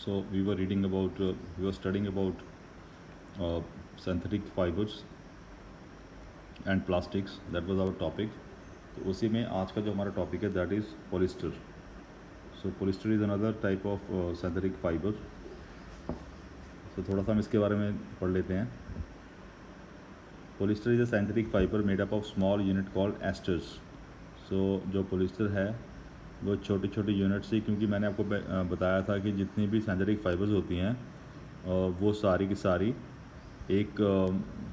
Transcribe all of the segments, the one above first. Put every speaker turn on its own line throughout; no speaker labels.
So we were reading about, we were studying about synthetic fibers and plastics. That was our topic. तो उसी में आज का जो हमारा टॉपिक है that is polyester. So polyester is another type of synthetic fibre. तो थोड़ा सा हम इसके बारे में पढ़ लेते हैं. Polyester is a synthetic fibre made up of small unit called esters. So जो पॉलिस्टर है वो छोटी छोटी यूनिट्स ही, क्योंकि मैंने आपको बताया था कि जितनी भी सिंथेटिक फाइबर्स होती हैं वो सारी की सारी एक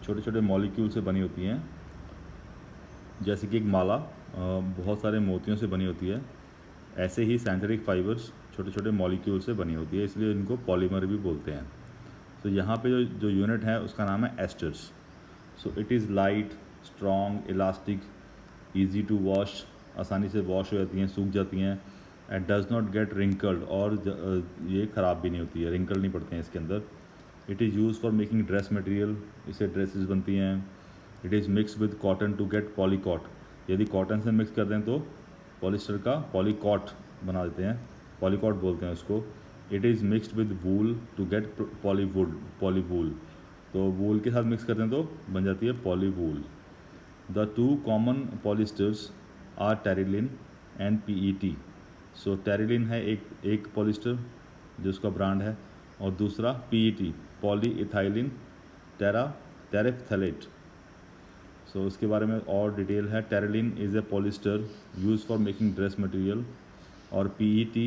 छोटे छोटे मॉलिक्यूल से बनी होती हैं. जैसे कि एक माला बहुत सारे मोतियों से बनी होती है, ऐसे ही सिंथेटिक फाइबर्स छोटे छोटे मॉलिक्यूल से बनी होती है, इसलिए इनको पॉलीमर भी बोलते हैं. तो यहाँ पे जो जो यूनिट है उसका नाम है esters. So it is light, strong, elastic, easy to wash, आसानी से वॉश हो जाती हैं, सूख जाती हैं. And does not get wrinkled, और ये ख़राब भी नहीं होती है, रिंकल नहीं पड़ते हैं इसके अंदर. It is use for making dress material, इससे ड्रेसेस बनती हैं. It is mix with cotton to get polycot, यदि कॉटन से मिक्स कर दें तो पॉलिस्टर का पॉलीकॉट बना देते हैं, पॉलीकॉट बोलते हैं उसको. It is mixed with wool to get polywool, तो वूल के साथ मिक्स कर दें तो बन जाती है polywool. The two common polyesters are terylene and PET. So terylene है एक पॉलिस्टर जिसका ब्रांड है, और दूसरा PET, poly ethylene terephthalate. So उसके बारे में और डिटेल है. Terylene is a polyester use for making dress material, और PET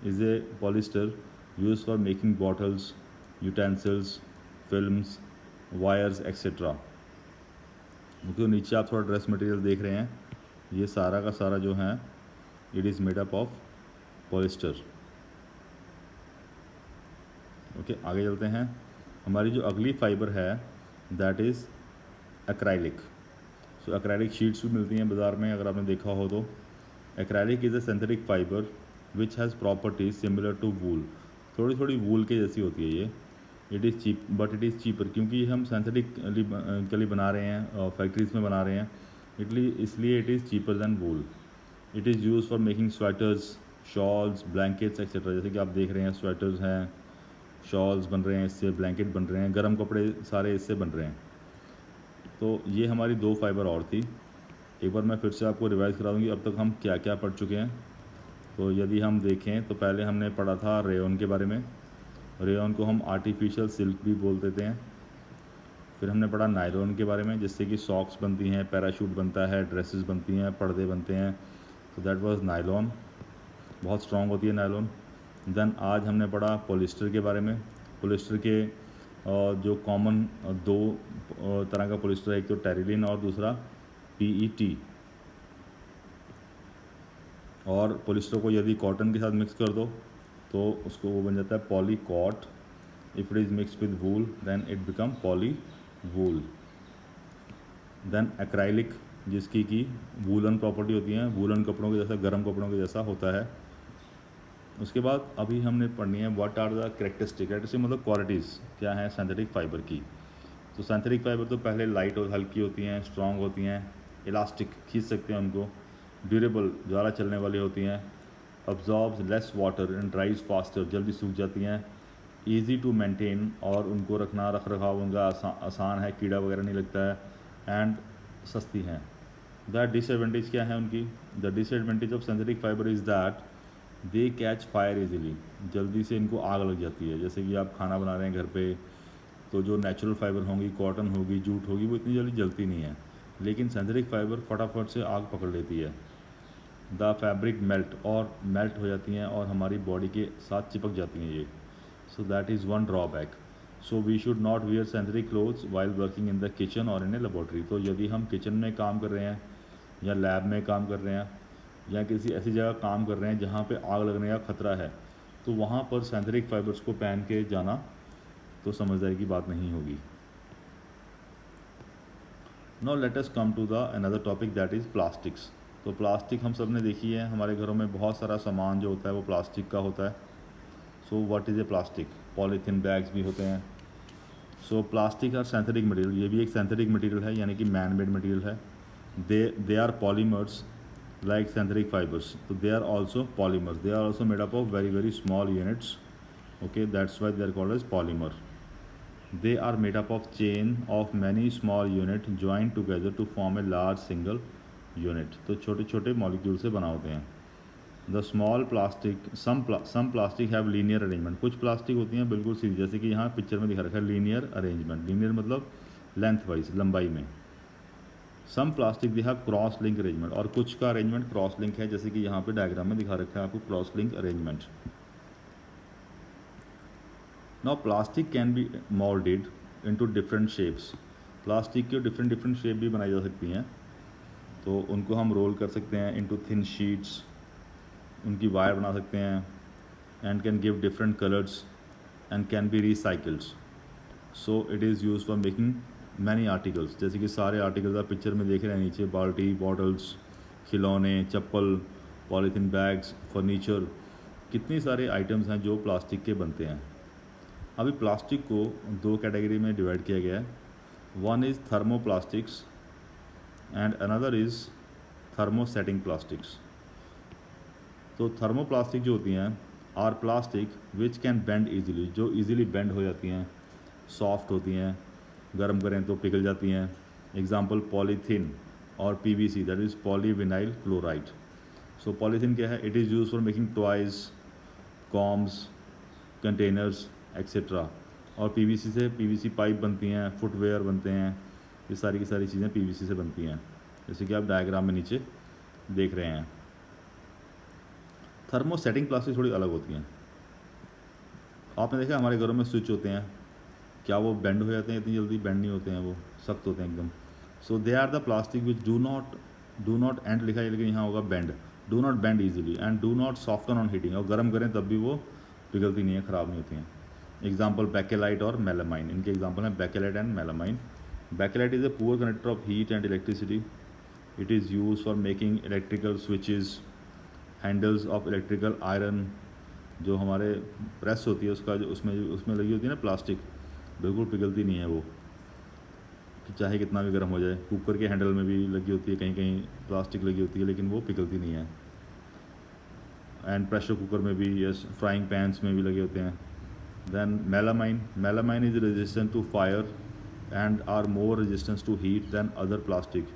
is a polyester use for making bottles, utensils, films, wires etcetera. क्योंकि नीचे आप थोड़ा ड्रेस मटेरियल देख रहे हैं, ये सारा का सारा जो है it is made up of polyester. Okay, आगे चलते हैं. हमारी जो अगली फाइबर है that is acrylic. So acrylic sheets भी मिलती हैं बाज़ार में, अगर आपने देखा हो तो. Acrylic is a synthetic fibre which has properties similar to wool. थोड़ी थोड़ी वूल के जैसी होती है ये. It is cheap, but it is cheaper, क्योंकि हम सिंथेटिकली बना रहे हैं, फैक्ट्रीज़ में बना रहे हैं, इसलिए it is cheaper then wool. It is use for making sweaters, shawls, blankets etcetera. जैसे कि आप देख रहे हैं स्वेटर्स हैं, शॉल्स बन रहे हैं इससे, ब्लैंकेट बन रहे हैं, गर्म कपड़े सारे इससे बन रहे हैं. तो ये हमारी दो फाइबर और थी. एक बार मैं फिर से आपको रिवाइज़ करा दूँगी अब तक हम क्या क्या पढ़ चुके हैं. तो यदि हम देखें तो पहले हमने पढ़ा था रेयन के बारे में. रेयन को हम आर्टिफिशियल सिल्क भी बोल देते हैं. फिर हमने पढ़ा नायलॉन के बारे में, जिससे कि सॉक्स बनती हैं, पैराशूट बनता है, ड्रेसेस बनती हैं, पर्दे बनते हैं. तो दैट वाज नायलॉन, बहुत स्ट्रॉन्ग होती है नायलॉन. देन आज हमने पढ़ा पॉलिस्टर के बारे में. पॉलिस्टर के जो कॉमन दो तरह का पॉलिस्टर है, एक तो टेरिलिन और दूसरा PET. और पॉलिस्टर को यदि कॉटन के साथ मिक्स कर दो तो उसको वो बन जाता है polycot. If it is mixed with wool then it become poly wool. Then acrylic, जिसकी की वूलन प्रॉपर्टी होती है, वूलन कपड़ों के जैसा, गर्म कपड़ों के जैसा होता है. उसके बाद अभी हमने पढ़नी है व्हाट आर द कैरेक्टरिस्टिक मतलब क्वालिटीज़ क्या हैं सिंथेटिक फाइबर की. तो सिंथेटिक फाइबर तो पहले लाइट और हल्की होती हैं, स्ट्रॉन्ग होती हैं, इलास्टिक, खींच सकते हैं उनको, ड्यूरेबल, ज़्यादा चलने वाली होती हैं, absorbs less water and ड्राइज faster, जल्दी सूख जाती हैं, ईजी टू मेंटेन, और उनको रख रखाव उनका आसान है, कीड़ा वगैरह नहीं लगता है, एंड सस्ती हैं. द डिसएडवांटेज क्या है उनकी? The disadvantage of synthetic fibre is that they catch fire easily, जल्दी से इनको आग लग जाती है. जैसे कि आप खाना बना रहे हैं घर पे, तो जो नेचुरल फाइबर होंगी, कॉटन होगी, जूट होगी, वो इतनी जल्दी जलती नहीं है, लेकिन सिंथेटिक फाइबर फटाफट से आग पकड़ लेती है. द फैब्रिक मेल्ट हो जाती हैं और हमारी बॉडी के साथ चिपक जाती हैं ये. So that is one drawback. So we should not wear synthetic clothes while working in the kitchen और इन ए लेबॉर्ट्री. तो यदि हम किचन में काम कर रहे हैं या लैब में काम कर रहे हैं या किसी ऐसी जगह काम कर रहे हैं जहाँ पे आग लगने का ख़तरा है, तो वहाँ पर सिंथेटिक फाइबर्स को पहन के जाना तो समझदारी की बात नहीं होगी. Now let us come to the another topic that is plastics. तो प्लास्टिक हम सब ने देखी है, हमारे घरों में बहुत सारा सामान जो होता है वो प्लास्टिक का होता है. So what is a plastic? Polythene bags भी होते हैं. So plastic are synthetic material, ये भी एक सिंथेटिक मटेरियल है, यानी कि मैन मेड मटेरियल है. They are polymers like synthetic fibers. So they are also polymers. They are also made up of very very small units. Okay, that's why they are called as polymer. They are made up of chain of many small unit joined together to form a large single unit. तो छोटे छोटे molecule से बना होते हैं. The small plastic some plastic have linear arrangement. कुछ plastic होती हैं बिल्कुल सीधी, जैसे कि यहाँ पिक्चर में दिखा रखा है लीनियर अरेंजमेंट. लीनियर मतलब लेंथ वाइज, लंबाई में. Some plastic they have cross link arrangement, और कुछ का अरेंजमेंट क्रॉस लिंक है, जैसे कि यहाँ पे डायग्राम में दिखा रखा है आपको cross link arrangement. Now plastic can be moulded into different shapes. Plastic की डिफरेंट डिफरेंट शेप भी बनाई जा सकती हैं, तो उनको हम रोल कर सकते हैं इनटू थिन शीट्स. उनकी वायर बना सकते हैं, and can give different colours and can be recycled. So it is use for making many articles. जैसे कि सारे आर्टिकल्स आप पिक्चर में देख रहे हैं नीचे, बाल्टी, बॉटल्स, खिलौने, चप्पल, पॉलीथीन बैग्स, फर्नीचर, कितनी सारे आइटम्स हैं जो प्लास्टिक के बनते हैं. अभी प्लास्टिक को दो कैटेगरी में डिवाइड किया गया है. One is thermoplastics and another is thermosetting plastics. तो थर्मोप्लास्टिक जो होती हैं are plastic which can bend easily, जो ईजिली बेंड हो जाती हैं, सॉफ्ट होती हैं, गर्म करें तो पिघल जाती हैं. एग्जांपल पॉलीथीन और PVC, that is polyvinyl chloride. So polythene क्या है? It is use for making toys, combs, containers etcetera. और पीवीसी से पीवीसी पाइप बनती हैं, फुटवेयर बनते हैं, ये सारी की सारी चीज़ें पीवीसी से बनती हैं, जैसे कि आप डायग्राम में नीचे देख रहे हैं. थर्मोसेटिंग प्लास्टिक थोड़ी अलग होती हैं. आपने देखा हमारे घरों में स्विच होते हैं, क्या वो बेंड हो जाते हैं? इतनी जल्दी बेंड नहीं होते हैं, वो सख्त होते हैं एकदम. So they are the plastic which do not end लिखा है लेकिन यहाँ होगा bend, do not bend easily and do not soften on heating. और गर्म करें तब भी वो पिघलती नहीं है, ख़राब नहीं होती हैं. एग्जाम्पल बैकेलाइट और मेलामाइन, इनके एग्जाम्पल हैं Bakelite and melamine. Bakelite is a poor conductor of heat and electricity. It is use for making electrical switches, handles of electrical iron. जो हमारे प्रेस होती है उसका जो उसमें लगी होती है ना प्लास्टिक, बिल्कुल पिघलती नहीं है वो, कि चाहे कितना भी गर्म हो जाए. कुकर के हैंडल में भी लगी होती है, कहीं कहीं प्लास्टिक लगी होती है, लेकिन वो पिघलती नहीं है. एंड प्रेशर कुकर में भी, यस, फ्राइंग पैंस में भी लगे होते हैं. Then melamine is resistant to fire and are more resistance to heat than other plastic.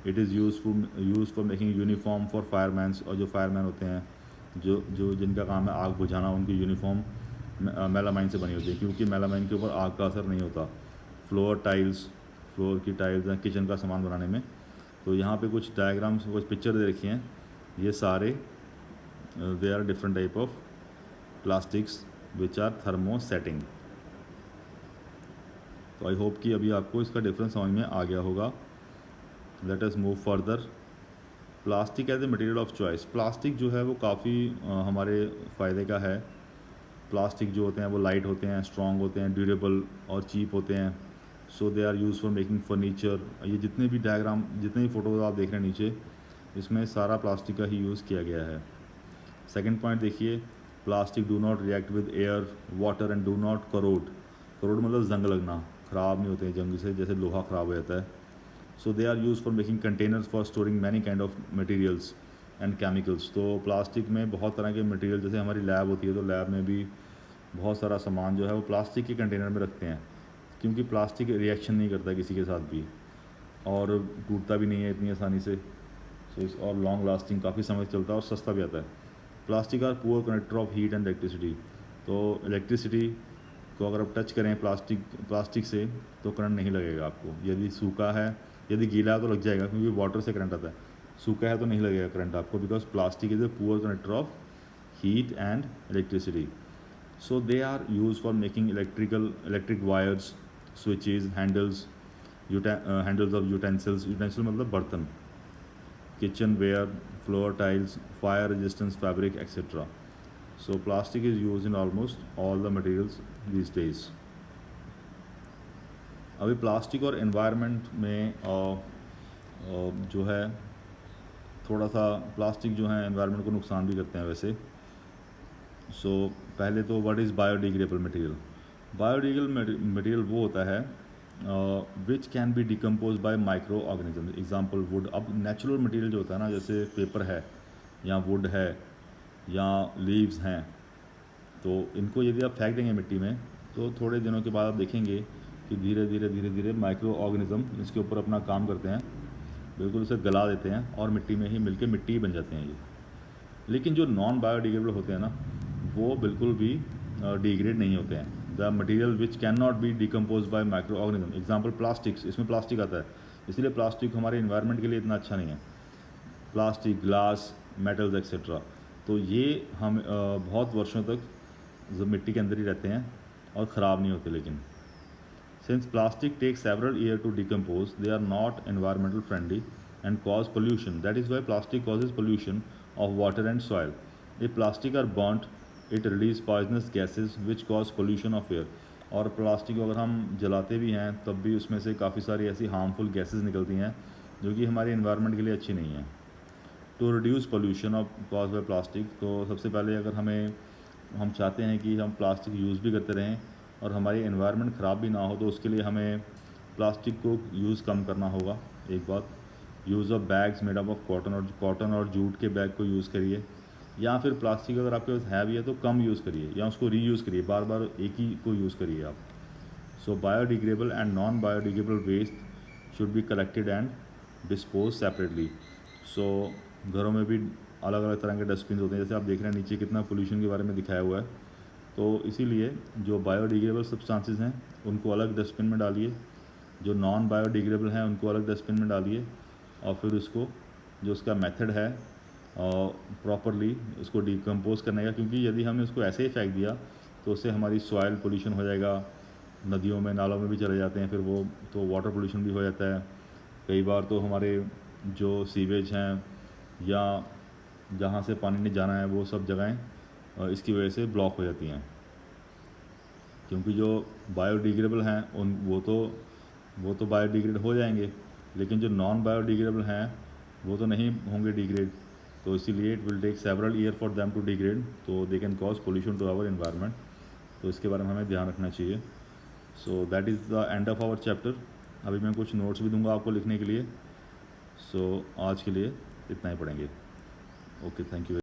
It is use for making uniform for firemans. और जो फायरमैन होते हैं, जो जिनका काम है आग बुझाना, उनकी यूनिफॉर्म मेलामाइन से बनी होती है, क्योंकि मेलामाइन के ऊपर आग का असर नहीं होता. फ्लोर की टाइल्स हैं किचन का सामान बनाने में. तो यहाँ पे कुछ डायग्राम्स, कुछ पिक्चर दे रखी हैं. ये सारे they are different type of plastics which are thermosetting. तो आई होप कि अभी आपको इसका डिफरेंस समझ में आ गया होगा. Let us move further. Plastic as a material of choice. Plastic जो है वो काफ़ी हमारे फ़ायदे का है. प्लास्टिक जो होते हैं वो लाइट होते हैं, स्ट्रॉन्ग होते हैं, ड्यूरेबल और चीप होते हैं. So they are use for making furniture. ये जितने भी डायग्राम, जितने भी फ़ोटोज़ आप देख रहे हैं नीचे, इसमें सारा प्लास्टिक का ही यूज़ किया गया है. सेकेंड पॉइंट देखिए, plastic do not react with air, water and do not crore. Crore मतलब जंग लगना, ख़राब नहीं होते हैं जंग से, जैसे लोहा ख़राब हो जाता है. So they are use for making containers for storing many kind of materials and chemicals. तो प्लास्टिक में बहुत तरह के मटेरियल, जैसे हमारी लैब होती है तो लैब में भी बहुत सारा सामान जो है वो प्लास्टिक के कंटेनर में रखते हैं, क्योंकि प्लास्टिक रिएक्शन नहीं करता किसी के साथ भी, और टूटता भी नहीं है इतनी आसानी से. और लॉन्ग लास्टिंग, काफ़ी समय चलता है और सस्ता भी आता है. Plastic are poor conductor of heat and electricity. तो इलेक्ट्रिसिटी को अगर आप टच करें प्लास्टिक से तो करंट नहीं लगेगा आपको. यदि सूखा है, यदि गीला है तो लग जाएगा, क्योंकि वाटर से करंट आता है. सूखा है तो नहीं लगेगा करंट आपको, because plastic is a poor conductor of heat and electricity. So they are use for making electric wires, switches, handles of utensils. Utensil मतलब बर्तन, kitchen ware, floor tiles, fire resistance fabric etcetera. So plastic is use in almost all the materials these days. अभी plastic और environment में जो है थोड़ा सा, plastic जो है एनवायरनमेंट को नुकसान भी करते हैं वैसे. सो पहले तो what is biodegradable material. Biodegradable material वो होता है which can be decompose by micro organism. Example would. अब नेचुरल मटेरियल जो होता है ना, जैसे पेपर है या वुड है या लीव्स हैं, तो इनको यदि आप फेंक देंगे मिट्टी में तो थोड़े दिनों के बाद आप देखेंगे कि धीरे धीरे माइक्रो ऑर्गेनिज्म इसके ऊपर अपना काम करते हैं, बिल्कुल उसे गला देते हैं और मिट्टी में ही मिलके मिट्टी ही बन जाते हैं ये। लेकिन जो नॉन बायोडिग्रेडेबल होते हैं ना, वो बिल्कुल भी डिग्रेड नहीं होते हैं। The material which can not be decompose by micro organism, example plastics, इसमें प्लास्टिक आता है, इसलिए प्लास्टिक हमारे इन्वायरमेंट के लिए इतना अच्छा नहीं है। प्लास्टिक, ग्लास, मेटल्स एक्सेट्रा, तो ये हम बहुत वर्षों तक मिट्टी के अंदर ही रहते हैं और ख़राब नहीं होते। लेकिन since plastic takes several years to decompose, they are not environmental friendly and cause pollution. That is why plastic causes pollution of water and soil. If plastic are burnt, it release poisonous gases which cause pollution of air. और plastic को अगर हम जलाते भी हैं तब भी उसमें से काफ़ी सारी ऐसी हार्मफुल गैसेस निकलती हैं जो कि हमारे इन्वायरमेंट के लिए अच्छी नहीं है। To reduce pollution of cause by plastic, तो सबसे पहले अगर हम चाहते हैं कि हम प्लास्टिक यूज़ भी करते रहें और हमारी एनवायरनमेंट ख़राब भी ना हो, तो उसके लिए हमें प्लास्टिक को यूज़ कम करना होगा। एक बात, use of bags made up of cotton और जूट के बैग को यूज़ करिए, या फिर प्लास्टिक अगर आपके पास है भी है तो कम यूज़ करिए या उसको रीयूज़ करिए, बार बार एक ही को यूज़ करिए आप। So biodegradable and non biodegradable waste should be collected and dispose separately. So घरों में भी अलग अलग तरह के डस्टबिन होते हैं, जैसे आप देख रहे हैं नीचे कितना पोल्यूशन के बारे में दिखाया हुआ है। तो इसीलिए जो बायोडिग्रेडेबल सब्सटेंसेस हैं उनको अलग डस्टबिन में डालिए, जो नॉन बायोडिग्रेडेबल हैं उनको अलग डस्टबिन में डालिए, और फिर उसको जो उसका मेथड है प्रॉपरली उसको डिकम्पोज करने का, क्योंकि यदि हमने उसको ऐसे ही फेंक दिया तो उससे हमारी सॉइल पोल्यूशन हो जाएगा, नदियों में नालों में भी चले जाते हैं फिर वो, तो वाटर पोल्यूशन भी हो जाता है। कई बार तो हमारे जो सीवेज हैं या जहाँ से पानी ने जाना है वो सब जगहें इसकी वजह से ब्लॉक हो जाती हैं, क्योंकि जो बायोडिग्रेडेबल हैं वो तो बायोडिग्रेड हो जाएंगे, लेकिन जो नॉन बायोडिग्रेडेबल हैं वो तो नहीं होंगे डिग्रेड, तो इसीलिए it will take several year for them to degrade, तो they can cause pollution to our environment. तो इसके बारे में हमें ध्यान रखना चाहिए। So that is the end of our chapter. अभी मैं कुछ नोट्स भी दूंगा आपको लिखने के लिए। सो आज के लिए इतना ही पढ़ेंगे। Okay, thank you.